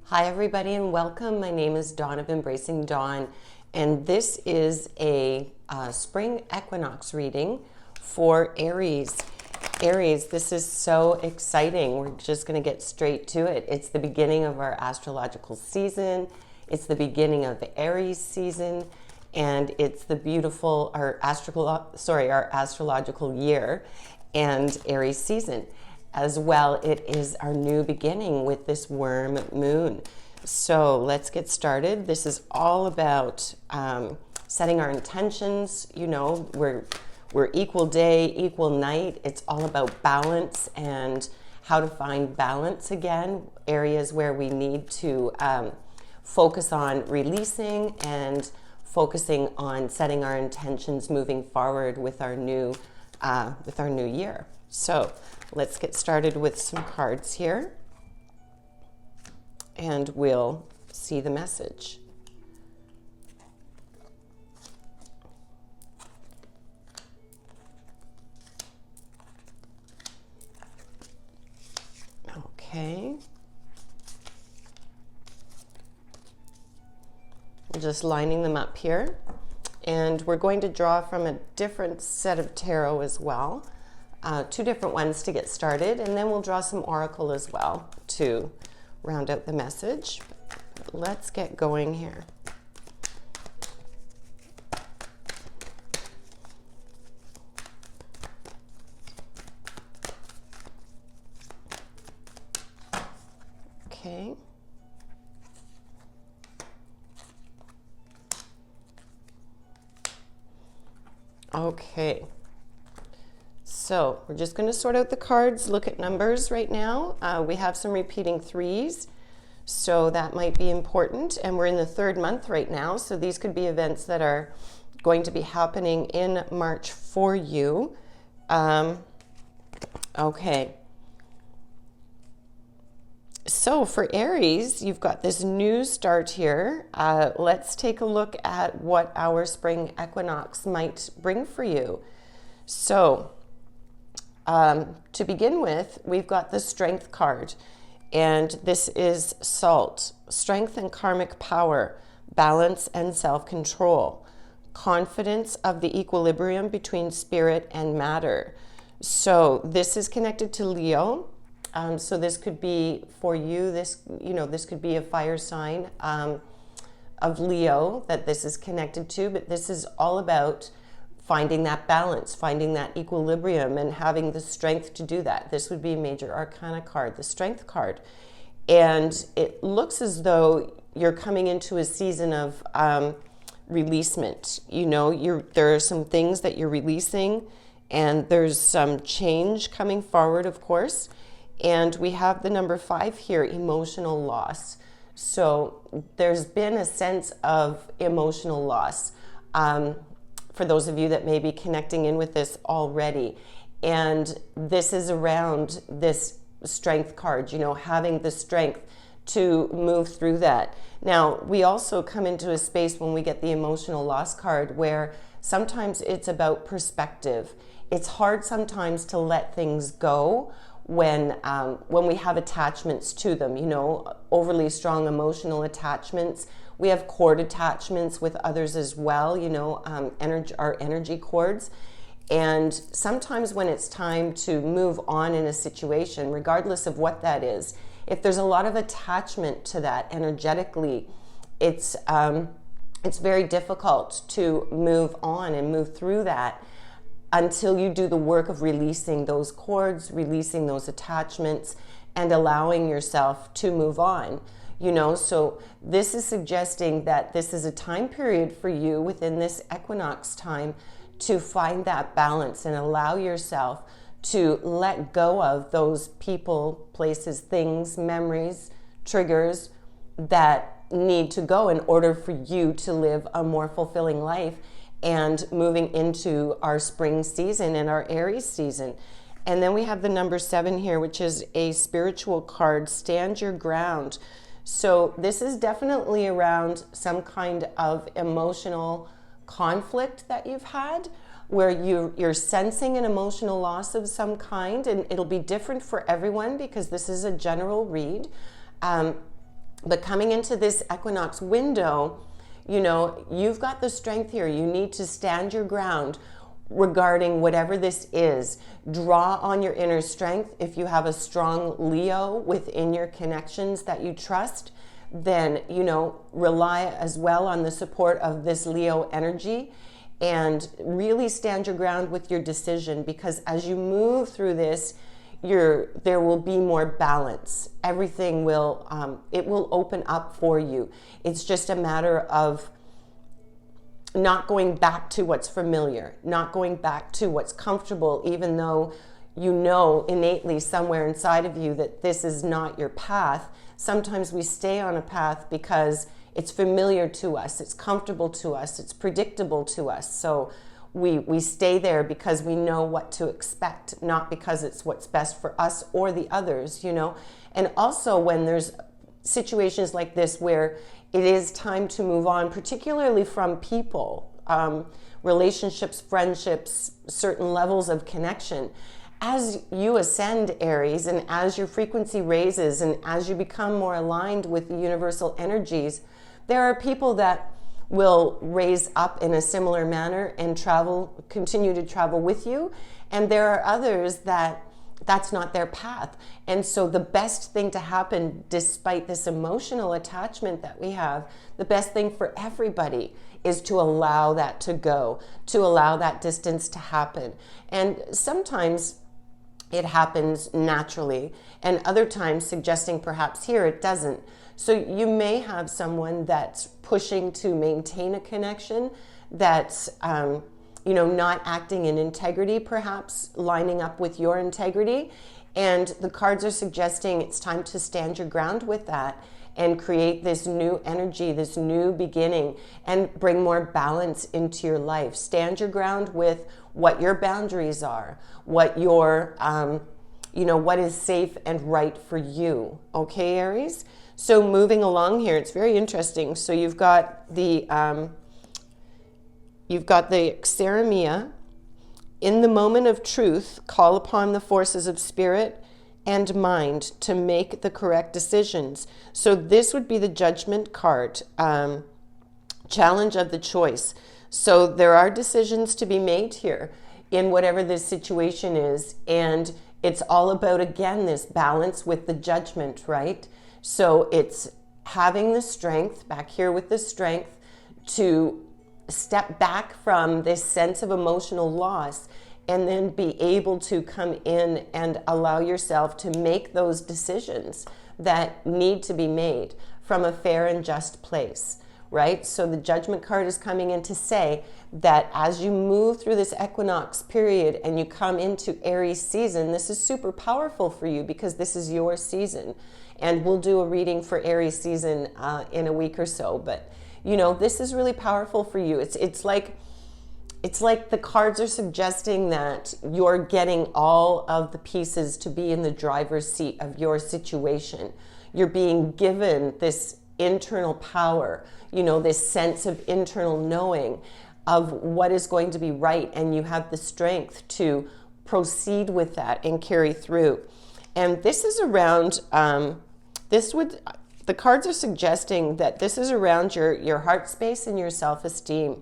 Hi everybody and welcome. My name is Dawn of Embracing Dawn, and this is a spring equinox reading for Aries. Aries, this is so exciting. We're just going to get straight to it. It's the beginning of our astrological season. It's the beginning of the Aries season, and it's the beautiful our astrological year and Aries season. As well, it is our new beginning with this worm moon. So let's get started. This is all about setting our intentions. You know, we're equal day, equal night. It's all about balance and how to find balance again, areas where we need to focus on releasing and focusing on setting our intentions moving forward with our new year. So let's get started with some cards here, and we'll see the message. Okay. I'm just lining them up here, and we're going to draw from a different set of tarot as well. Two different ones to get started, and then we'll draw some oracle as well to round out the message. But let's get going here. Okay. Okay. So we're just going to sort out the cards, look at numbers right now. We have some repeating threes, so that might be important. And we're in the third month right now, so these could be events that are going to be happening in March for you. Okay. So for Aries, you've got this new start here. Let's take a look at what our spring equinox might bring for you. So to begin with, we've got the Strength card, and this is Salt, strength and karmic power, balance and self-control, confidence of the equilibrium between spirit and matter. So this is connected to Leo. So this could be for you, this could be a fire sign of Leo that this is connected to, but this is all about finding that balance, finding that equilibrium, and having the strength to do that. This would be a major arcana card, the Strength card. And it looks as though you're coming into a season of releasement. You know, there are some things that you're releasing, and there's some change coming forward, of course. And we have the number 5 here, emotional loss. So there's been a sense of emotional loss. For those of you that may be connecting in with this already. And this is around this Strength card, you know, having the strength to move through that. Now, we also come into a space when we get the emotional loss card where sometimes it's about perspective. It's hard sometimes to let things go when we have attachments to them, you know, overly strong emotional attachments. We have cord attachments with others as well, you know, our energy cords. And sometimes when it's time to move on in a situation, regardless of what that is, if there's a lot of attachment to that energetically, it's very difficult to move on and move through that until you do the work of releasing those cords, releasing those attachments, and allowing yourself to move on. You know, so this is suggesting that this is a time period for you within this equinox time to find that balance and allow yourself to let go of those people, places, things, memories, triggers that need to go in order for you to live a more fulfilling life and moving into our spring season and our Aries season. And then we have the number 7 here, which is a spiritual card, stand your ground. So this is definitely around some kind of emotional conflict that you've had where you're sensing an emotional loss of some kind, and it'll be different for everyone because this is a general read. But coming into this equinox window, you know, you've got the strength here. You need to stand your ground regarding whatever this is. Draw on your inner strength. If you have a strong Leo within your connections that you trust, then, you know, rely as well on the support of this Leo energy and really stand your ground with your decision, because as you move through this, there will be more balance. Everything will, it will open up for you. It's just a matter of not going back to what's familiar, not going back to what's comfortable, even though you know innately somewhere inside of you that this is not your path. Sometimes we stay on a path because it's familiar to us, it's comfortable to us, it's predictable to us. So we stay there because we know what to expect, not because it's what's best for us or the others, you know. And also when there's situations like this where it is time to move on, particularly from people, relationships, friendships, certain levels of connection. As you ascend, Aries, and as your frequency raises and as you become more aligned with the universal energies, there are people that will raise up in a similar manner and continue to travel with you. And there are others that's not their path. And so the best thing to happen, despite this emotional attachment that we have, the best thing for everybody is to allow that to go, to allow that distance to happen. And sometimes it happens naturally, and other times suggesting perhaps here it doesn't. So you may have someone that's pushing to maintain a connection, that's you know, not acting in integrity, perhaps lining up with your integrity. And the cards are suggesting it's time to stand your ground with that and create this new energy, this new beginning, and bring more balance into your life. Stand your ground with what your boundaries are, what your, you know, what is safe and right for you. Okay, Aries? So moving along here, it's very interesting. So you've got the Xeramia. In the moment of truth, call upon the forces of spirit and mind to make the correct decisions. So this would be the Judgment card, challenge of the choice. So there are decisions to be made here in whatever this situation is. And it's all about, again, this balance with the Judgment, right? So it's having the strength, back here with the strength, to step back from this sense of emotional loss and then be able to come in and allow yourself to make those decisions that need to be made from a fair and just place, right? So the Judgment card is coming in to say that as you move through this equinox period and you come into Aries season, this is super powerful for you because this is your season. And we'll do a reading for Aries season in a week or so, but you know, this is really powerful for you. It's like the cards are suggesting that you're getting all of the pieces to be in the driver's seat of your situation. You're being given this internal power, you know, this sense of internal knowing of what is going to be right, and you have the strength to proceed with that and carry through. And this is around, the cards are suggesting that this is around your heart space and your self-esteem.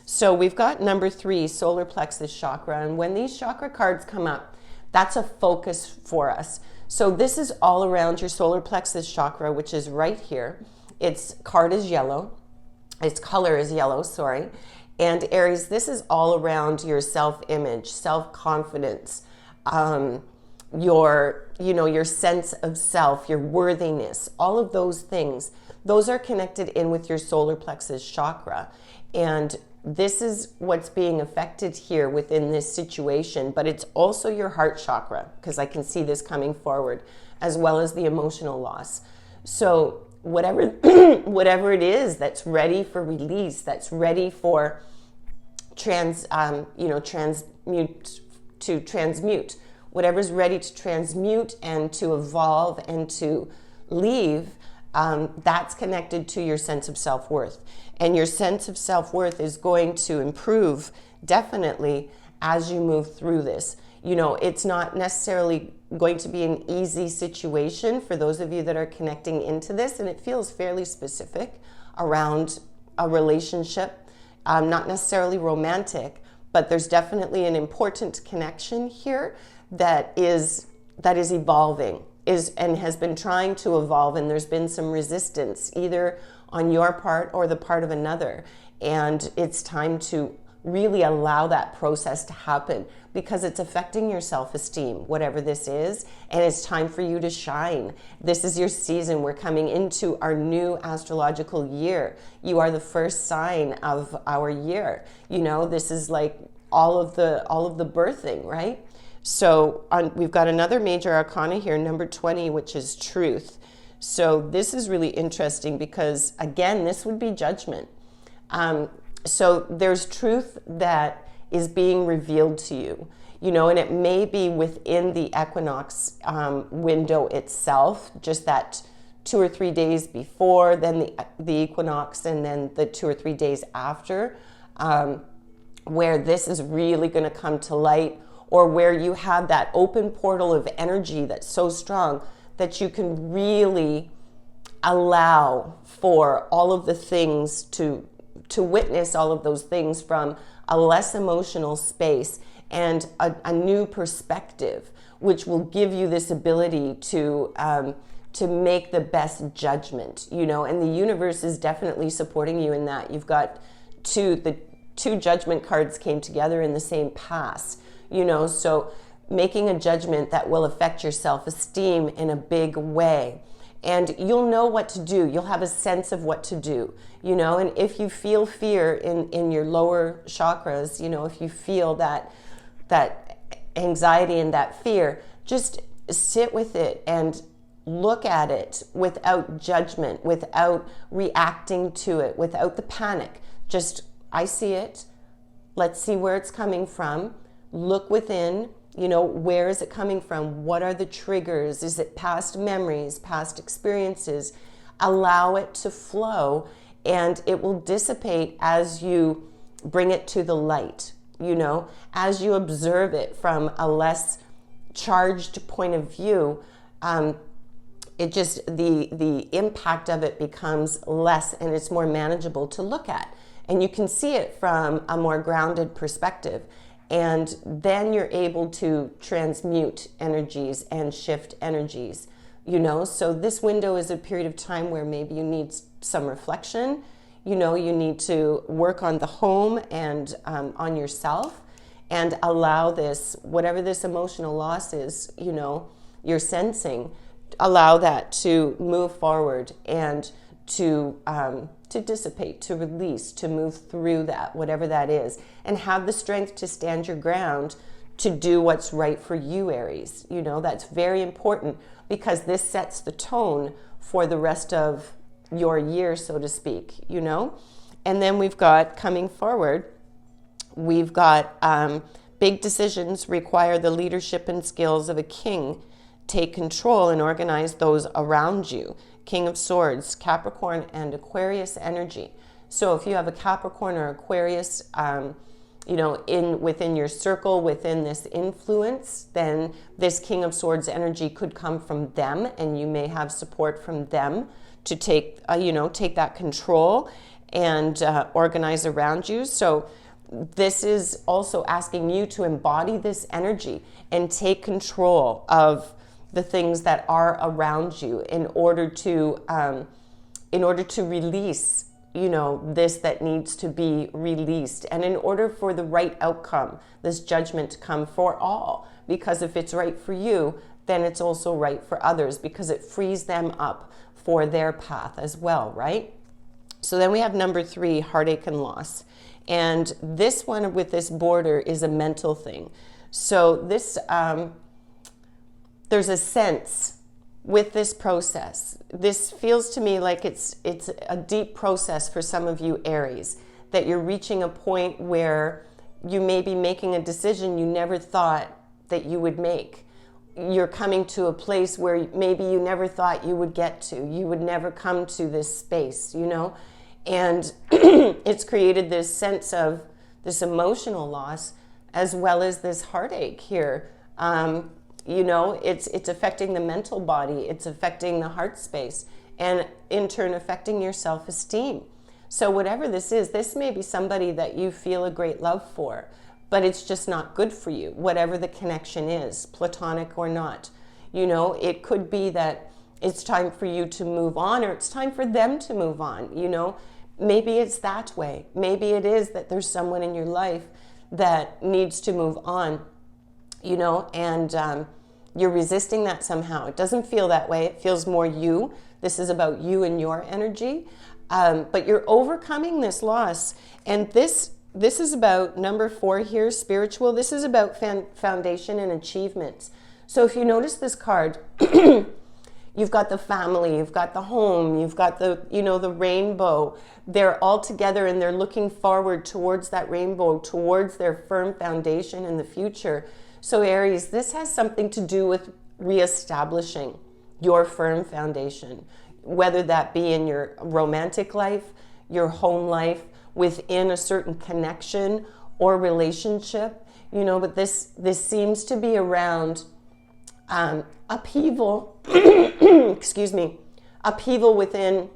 So we've got number 3, solar plexus chakra. And when these chakra cards come up, that's a focus for us. So this is all around your solar plexus chakra, which is right here. Its card is yellow. Its color is yellow, sorry. And Aries, this is all around your self-image, self-confidence, your sense of self, your worthiness, all of those things. Those are connected in with your solar plexus chakra. And this is what's being affected here within this situation, but it's also your heart chakra, because I can see this coming forward, as well as the emotional loss. So whatever whatever it is that's ready for release, that's ready for transmute, whatever's ready to transmute and to evolve and to leave, that's connected to your sense of self-worth. And your sense of self-worth is going to improve definitely as you move through this. You know, it's not necessarily going to be an easy situation for those of you that are connecting into this, and it feels fairly specific around a relationship, not necessarily romantic, but there's definitely an important connection here that is evolving, and has been trying to evolve, and there's been some resistance either on your part or the part of another, and it's time to really allow that process to happen because it's affecting your self-esteem, whatever this is, and it's time for you to shine. This is your season. We're coming into our new astrological year. You are the first sign of our year. You know, this is like all of the birthing, right? So we've got another major arcana here, number 20, which is truth. So this is really interesting because, again, this would be judgment. So there's truth that is being revealed to you, you know, and it may be within the equinox window itself, just that 2 or 3 days before, then the equinox, and then the 2 or 3 days after, where this is really going to come to light, or where you have that open portal of energy that's so strong that you can really allow for all of the things to witness all of those things from a less emotional space and a new perspective, which will give you this ability to make the best judgment, you know, and the universe is definitely supporting you in that. You've got the two judgment cards came together in the same pass, you know, so making a judgment that will affect your self-esteem in a big way. And you'll know what to do. You'll have a sense of what to do, you know, and if you feel fear in your lower chakras, you know, if you feel that anxiety and that fear, just sit with it and look at it without judgment, without reacting to it, without the panic. Just, I see it. Let's see where it's coming from. Look within. You know, where is it coming from? What are the triggers? Is it past memories, past experiences? Allow it to flow, and it will dissipate as you bring it to the light, you know, as you observe it from a less charged point of view. It just, the impact of it becomes less, and it's more manageable to look at. And you can see it from a more grounded perspective. And then you're able to transmute energies and shift energies, you know. So this window is a period of time where maybe you need some reflection, you know, you need to work on the home and on yourself, and allow this, whatever this emotional loss is, you know, you're sensing, allow that to move forward and to dissipate, to release, to move through that, whatever that is, and have the strength to stand your ground to do what's right for you, Aries. You know, that's very important because this sets the tone for the rest of your year, so to speak, you know. And then we've got, coming forward, we've got big decisions require the leadership and skills of a king. Take control and organize those around you. King of Swords, Capricorn, and Aquarius energy. So if you have a Capricorn or Aquarius, you know, within your circle, within this influence, then this King of Swords energy could come from them, and you may have support from them to take, you know, take that control and organize around you. So this is also asking you to embody this energy and take control of the things that are around you in order to release, you know, this that needs to be released, and in order for the right outcome, this judgment to come for all, because if it's right for you, then it's also right for others, because it frees them up for their path as well, right? So then we have number 3, heartache and loss, and this one with this border is a mental thing. So this there's a sense with this process. This feels to me like it's a deep process for some of you, Aries, that you're reaching a point where you may be making a decision you never thought that you would make. You're coming to a place where maybe you never thought you would get to. You would never come to this space, you know? And it's created this sense of this emotional loss as well as this heartache here. You know, it's affecting the mental body, it's affecting the heart space, and in turn affecting your self-esteem. So whatever this is, this may be somebody that you feel a great love for, but it's just not good for you, whatever the connection is, platonic or not. You know, it could be that it's time for you to move on, or it's time for them to move on, you know. Maybe it's that way. Maybe it is that there's someone in your life that needs to move on, you know, and you're resisting that somehow. It doesn't feel that way. It feels more you. This is about you and your energy. But you're overcoming this loss. And this is about number 4 here, spiritual. This is about foundation and achievements. So if you notice this card, you've got the family, you've got the home, you've got the, you know, the rainbow. They're all together and they're looking forward towards that rainbow, towards their firm foundation in the future. So Aries, this has something to do with reestablishing your firm foundation, whether that be in your romantic life, your home life, within a certain connection or relationship, you know, but this seems to be around upheaval, excuse me, upheaval within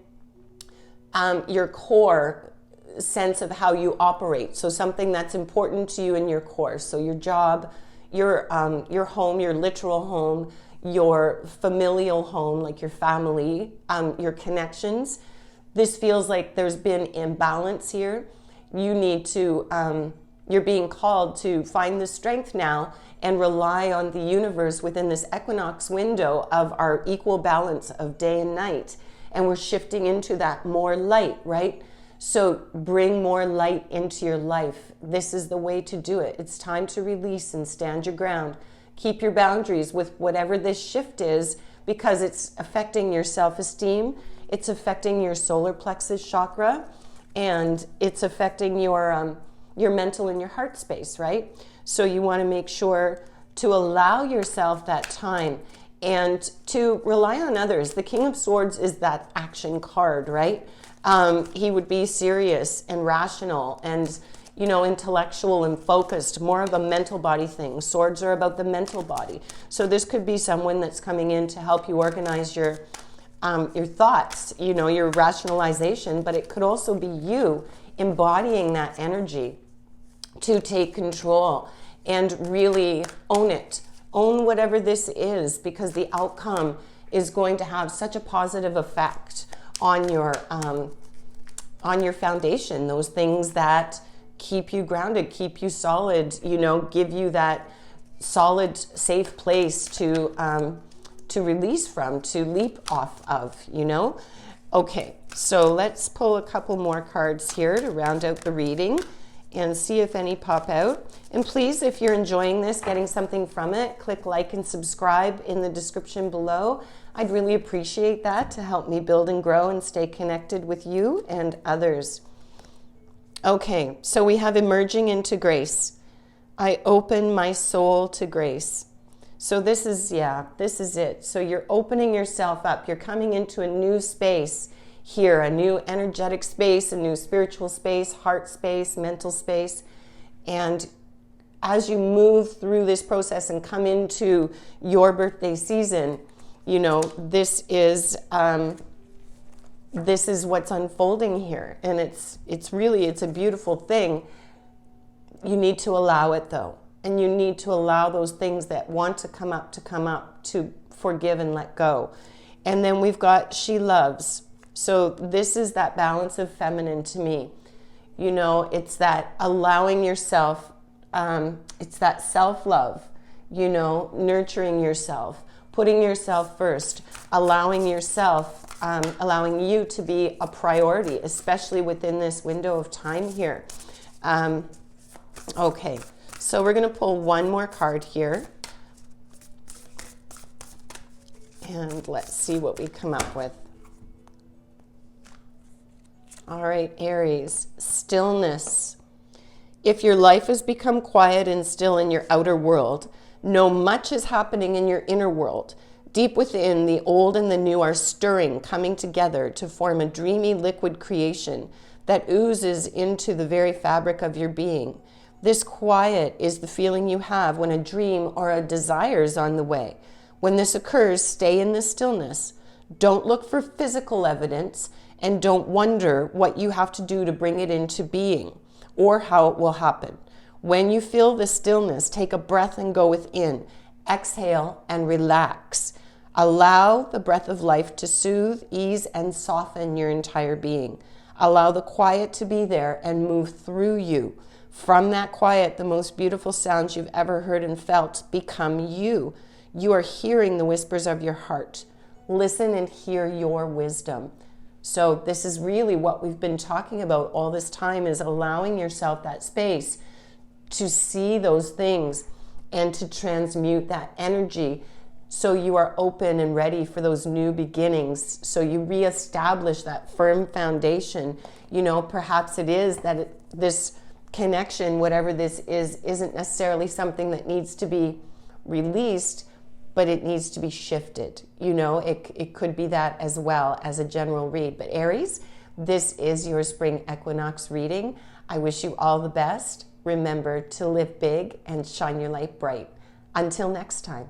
your core sense of how you operate. So something that's important to you in your core. So your job, your home, your literal home, your familial home, like your family, your connections. This feels like there's been imbalance here. You need to, you're being called to find the strength now and rely on the universe within this equinox window of our equal balance of day and night. And we're shifting into that more light, right? So bring more light into your life. This is the way to do it. It's time to release and stand your ground. Keep your boundaries with whatever this shift is, because it's affecting your self-esteem, it's affecting your solar plexus chakra, and it's affecting your mental and your heart space, right? So you want to make sure to allow yourself that time and to rely on others. The King of Swords is that action card, right? He would be serious and rational and, you know, intellectual and focused, more of a mental body thing. Swords are about the mental body. So this could be someone that's coming in to help you organize your thoughts, you know, your rationalization, but it could also be you embodying that energy to take control and really own it. Own whatever this is, because the outcome is going to have such a positive effect on your foundation, those things that keep you grounded, keep you solid, you know, give you that solid, safe place to release from, to leap off of, you know? Okay, so let's pull a couple more cards here to round out the reading and see if any pop out. And please, if you're enjoying this, getting something from it, click like and subscribe in the description below. I'd really appreciate that to help me build and grow and stay connected with you and others. Okay, so we have emerging into grace. I open my soul to grace. So this is it. So you're opening yourself up. You're coming into a new space here, a new energetic space, a new spiritual space, heart space, mental space. And as you move through this process and come into your birthday season, you know, this is what's unfolding here. And it's a beautiful thing. You need to allow it though. And you need to allow those things that want to come up, to forgive and let go. And then we've got she loves. So this is that balance of feminine to me. You know, it's that allowing yourself, it's that self-love, you know, nurturing yourself, putting yourself first, allowing yourself, allowing you to be a priority, especially within this window of time here. Okay, so we're going to pull one more card here. And let's see what we come up with. All right, Aries, stillness. If your life has become quiet and still in your outer world, know much is happening in your inner world. Deep within, the old and the new are stirring, coming together to form a dreamy liquid creation that oozes into the very fabric of your being. This quiet is the feeling you have when a dream or a desire is on the way. When this occurs, stay in the stillness. Don't look for physical evidence and don't wonder what you have to do to bring it into being or how it will happen. When you feel the stillness, take a breath and go within. Exhale and relax. Allow the breath of life to soothe, ease, and soften your entire being. Allow the quiet to be there and move through you. From that quiet, the most beautiful sounds you've ever heard and felt become you. You are hearing the whispers of your heart. Listen and hear your wisdom. So this is really what we've been talking about all this time, is allowing yourself that space to see those things and to transmute that energy so you are open and ready for those new beginnings. So you reestablish that firm foundation. You know, perhaps it is that this connection, whatever this is, isn't necessarily something that needs to be released, but it needs to be shifted. You know, it could be that as well as a general read. But Aries, this is your spring equinox reading. I wish you all the best. Remember to live big and shine your light bright. Until next time.